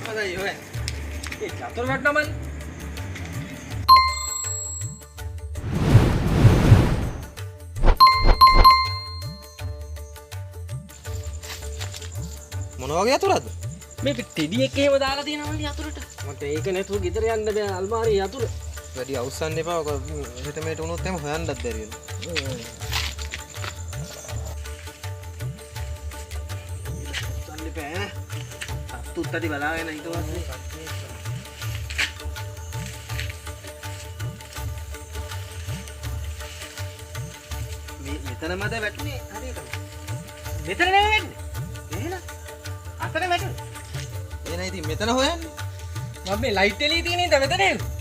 හොඳයි ඔය. ඒ චතුර වැටෙනා මල්ලි. මොන වගේ යතුරක්ද? මේ ටෙඩි එක එහෙම දාලා තියෙනවා මල්ලි යතුරට. මට ඒක නැතුව ගෙදර යන්න බෑ අල්මාරියේ යතුර. වැඩි අවුස්සන්න එපා. ඔක මෙහෙට මෙහෙට වුණොත් එහෙම හොයන්නත් බැරි වෙනවා. සල්ලි බෑ. අත්තුත් ඇති බලාගෙන ඊට පස්සේ මෙතනමද වැටුනේ හරියට. මෙතන නෙමෙයි වැටුනේ. එහෙනම් අතන වැටුනේ. එහෙනම් ඉතින් මෙතන හොයන්නේ. මම මේ ලයිට් එළිය තියෙන ඉඳ මෙතන එන්නේ.